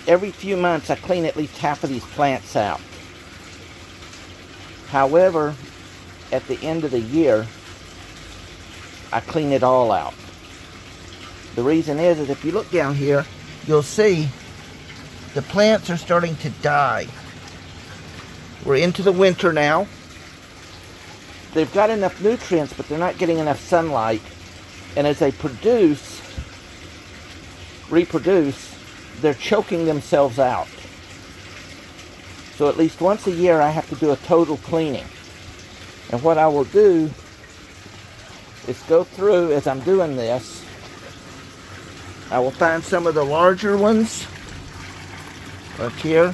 every few months I clean at least half of these plants out. However, at the end of the year, I clean it all out. The reason is if you look down here, you'll see the plants are starting to die. We're into the winter now. They've got enough nutrients, but they're not getting enough sunlight. And as they reproduce, they're choking themselves out. So at least once a year, I have to do a total cleaning. And what I will do is go through, as I'm doing this, I will find some of the larger ones up here.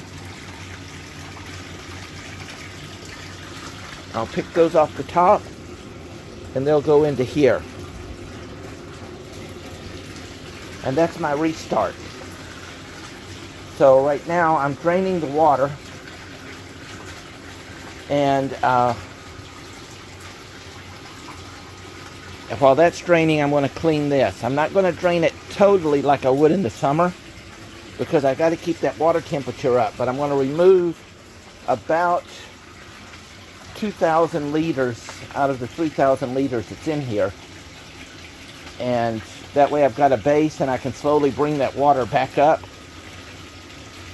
I'll pick those off the top, and they'll go into here. And that's my restart. So right now I'm draining the water, and while that's draining, I'm going to clean this. I'm not going to drain it totally like I would in the summer, because I got to keep that water temperature up. But I'm going to remove about 2,000 liters out of the 3,000 liters that's in here. And that way I've got a base, and I can slowly bring that water back up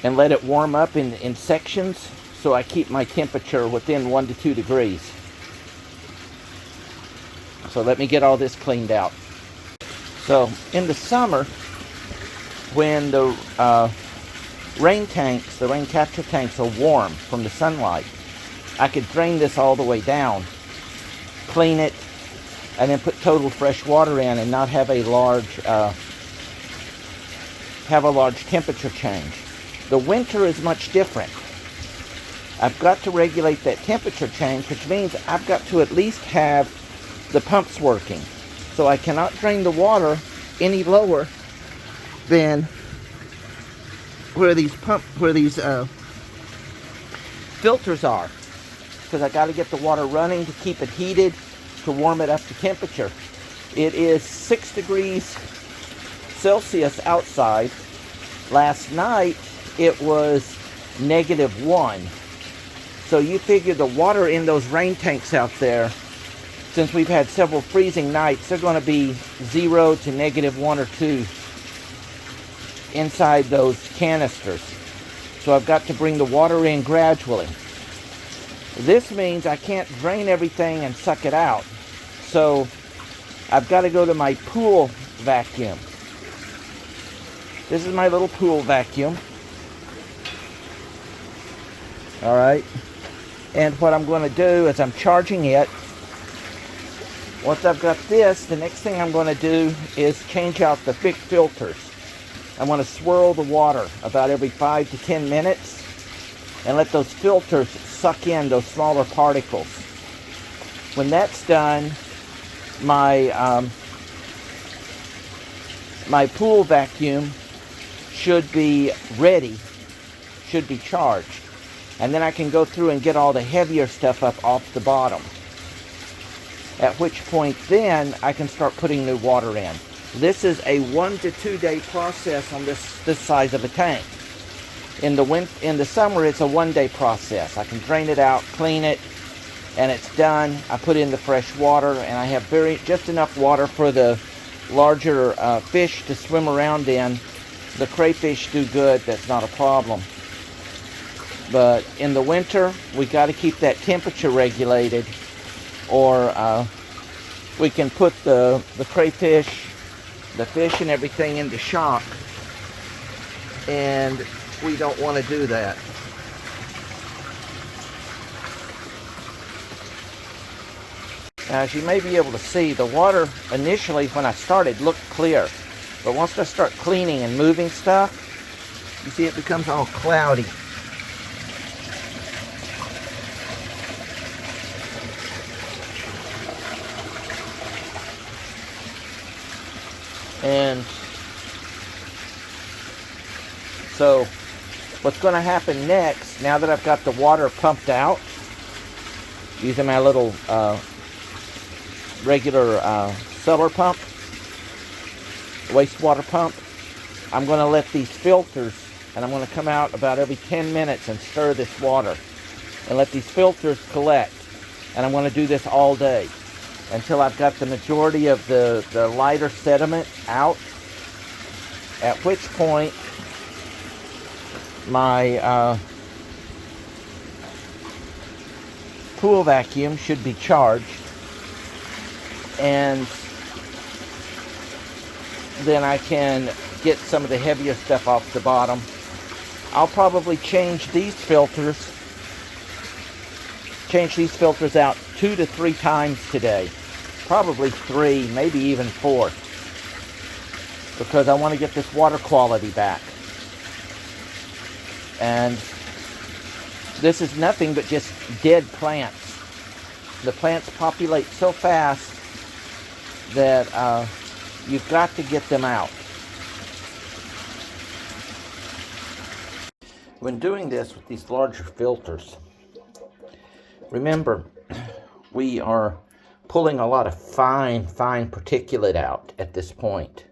and let it warm up in sections, so I keep my temperature within 1 to 2 degrees. So let me get all this cleaned out. So in the summer, when the rain capture tanks are warm from the sunlight, I could drain this all the way down, clean it, and then put total fresh water in and not have a large temperature change. The winter is much different. I've got to regulate that temperature change, which means I've got to at least have the pumps working. So I cannot drain the water any lower than where these filters are, because I got to get the water running to keep it heated, to warm it up to temperature. It is 6 degrees Celsius outside. Last night it was -1. So you figure the water in those rain tanks out there, since we've had several freezing nights, they're going to be 0 to -1 or 2 inside those canisters. So I've got to bring the water in gradually. This means I can't drain everything and suck it out. So I've got to go to my pool vacuum. This is my little pool vacuum. All right. And what I'm going to do is I'm charging it. Once I've got this, the next thing I'm going to do is change out the thick filters. I'm going to swirl the water about every 5 to 10 minutes and let those filters suck in those smaller particles. When that's done, my pool vacuum should be ready, should be charged. And then I can go through and get all the heavier stuff up off the bottom. At which point then I can start putting new water in. This is a 1 to 2 day process on this size of a tank. In the summer, it's a 1 day process. I can drain it out, clean it, and it's done. I put in the fresh water, and I have just enough water for the larger fish to swim around in. The crayfish do good. That's not a problem. But in the winter, we got to keep that temperature regulated, or we can put the crayfish, the fish and everything into shock, and we don't want to do that. Now, as you may be able to see, the water initially when I started looked clear, but once I start cleaning and moving stuff, you see it becomes all cloudy. And so what's going to happen next, now that I've got the water pumped out, using my little regular cellar pump, wastewater pump, I'm going to let these filters And I'm going to come out about every 10 minutes and stir this water and let these filters collect. And I'm going to do this all day until I've got the majority of the lighter sediment out, at which point my pool vacuum should be charged, and then I can get some of the heavier stuff off the bottom. I'll probably change these filters out 2 to 3 times today. Probably 3, maybe even 4. Because I want to get this water quality back. And this is nothing but just dead plants. The plants populate so fast that you've got to get them out. When doing this with these larger filters, remember, we are pulling a lot of fine particulate out at this point.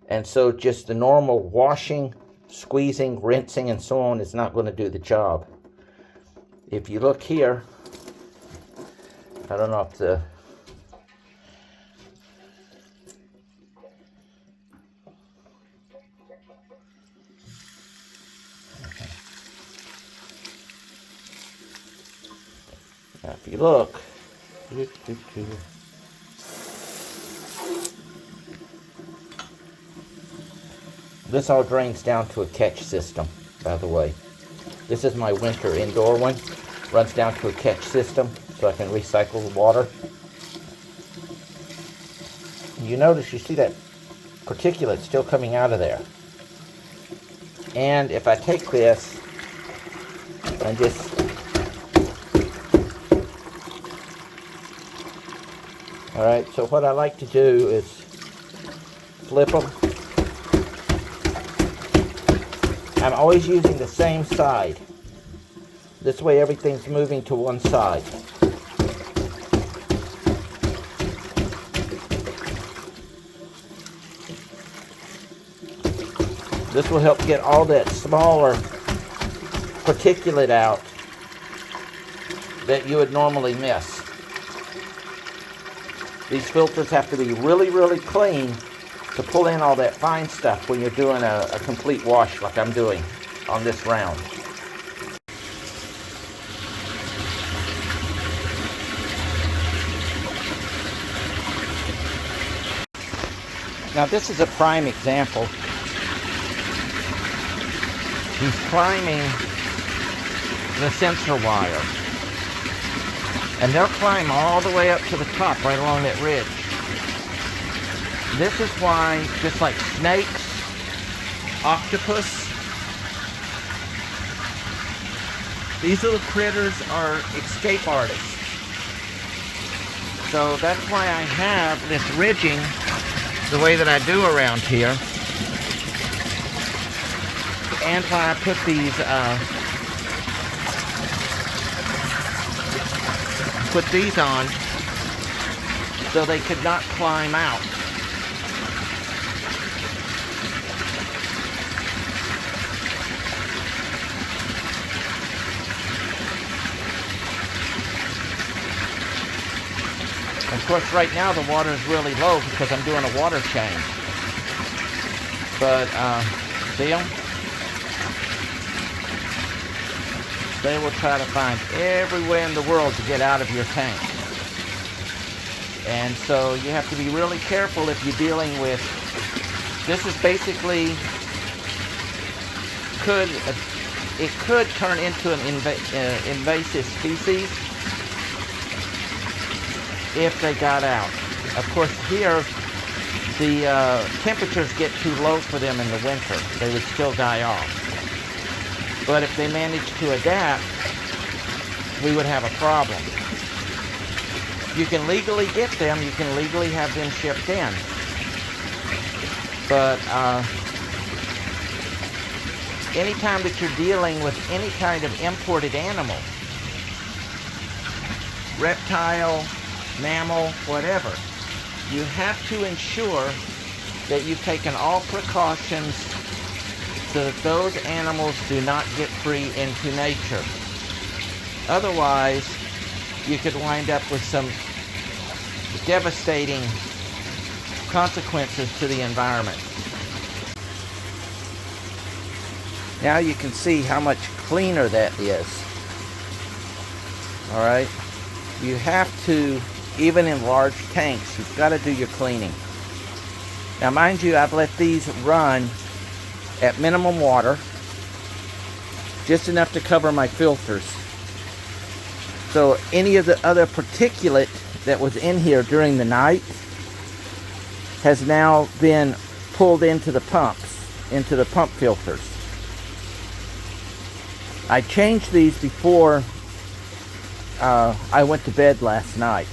And so just the normal washing, squeezing, rinsing, and so on is not going to do the job. If you look here, I don't know if the now if you look, this all drains down to a catch system, by the way. This is my winter indoor one. Runs down to a catch system so I can recycle the water. You notice, you see that particulate still coming out of there. And if I take this and just alright, so what I like to do is flip them. I'm always using the same side. This way everything's moving to one side. This will help get all that smaller particulate out that you would normally miss. These filters have to be really clean to pull in all that fine stuff when you're doing a complete wash like I'm doing on this round. Now this is a prime example. He's climbing the sensor wire. And they'll climb all the way up to the top right along that ridge. This is why, just like snakes, octopus, these little critters are escape artists. So that's why I have this ridging the way that I do around here. And why I put these on so they could not climb out. Of course, right now the water is really low because I'm doing a water change. But see them? They will try to find everywhere in the world to get out of your tank. And so you have to be really careful if you're dealing with, this is basically, it could turn into an invasive species if they got out. Of course here, the temperatures get too low for them in the winter. They would still die off. But if they manage to adapt, we would have a problem. You can legally get them, you can legally have them shipped in. But anytime that you're dealing with any kind of imported animal, reptile, mammal, whatever, you have to ensure that you've taken all precautions so that those animals do not get free into nature. Otherwise, you could wind up with some devastating consequences to the environment. Now you can see how much cleaner that is. All right, you have to, even in large tanks, you've got to do your cleaning. Now mind you, I've let these run at minimum water, just enough to cover my filters. So any of the other particulate that was in here during the night has now been pulled into the pumps, into the pump filters. I changed these before I went to bed last night.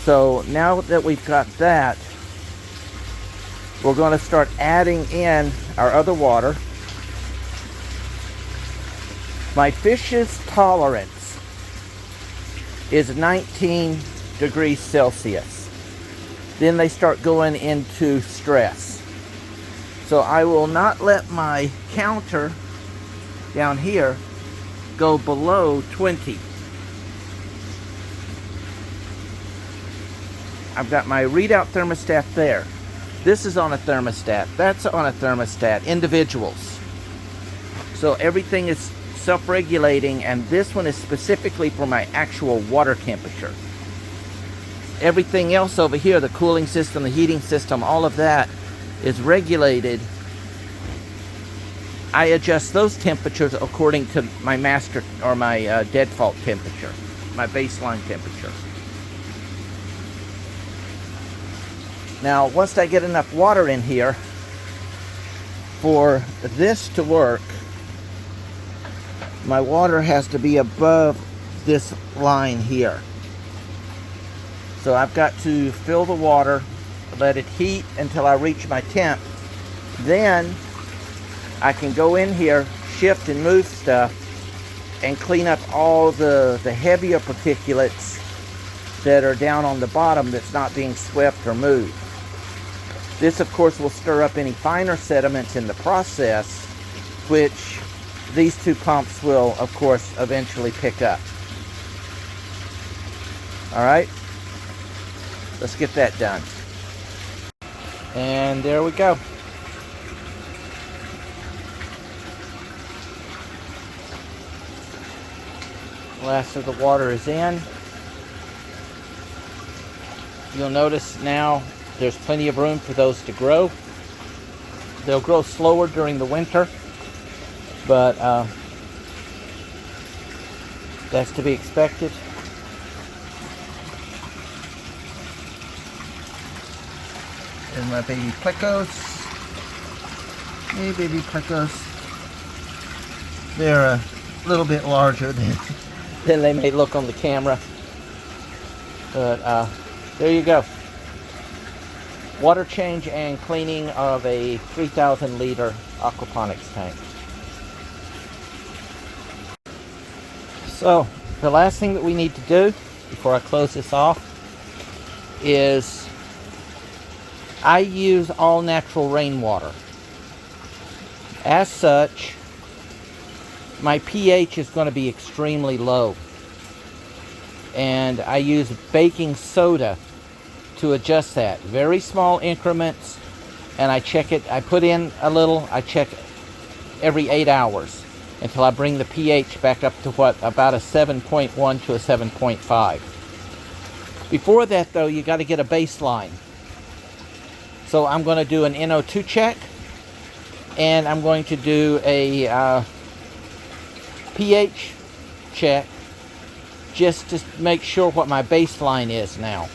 So now that we've got that, we're going to start adding in our other water. My fish's tolerance is 19 degrees Celsius. Then they start going into stress. So I will not let my counter down here go below 20. I've got my readout thermostat there. This is on a thermostat. That's on a thermostat. Individuals. So everything is self-regulating, and this one is specifically for my actual water temperature. Everything else over here, the cooling system, the heating system, all of that is regulated. I adjust those temperatures according to my master or my default temperature, my baseline temperature. Now, once I get enough water in here for this to work, my water has to be above this line here. So I've got to fill the water, let it heat until I reach my temp. Then I can go in here, shift and move stuff, and clean up all the heavier particulates that are down on the bottom that's not being swept or moved. This, of course, will stir up any finer sediments in the process, which these two pumps will, of course, eventually pick up. All right, let's get that done. And there we go. Last of the water is in. You'll notice now there's plenty of room for those to grow. They'll grow slower during the winter, but that's to be expected. And my baby plecos. Hey, baby plecos. They're a little bit larger than they may look on the camera. But there you go. Water change and cleaning of a 3,000 liter aquaponics tank. So the last thing that we need to do before I close this off is I use all natural rainwater. As such, my pH is going to be extremely low, and I use baking soda to adjust that. Very small increments, and I check it. I put in a little, I check every 8 hours until I bring the pH back up to about a 7.1 to a 7.5. Before that though, you got to get a baseline. So I'm going to do an NO2 check, and I'm going to do a pH check just to make sure what my baseline is now.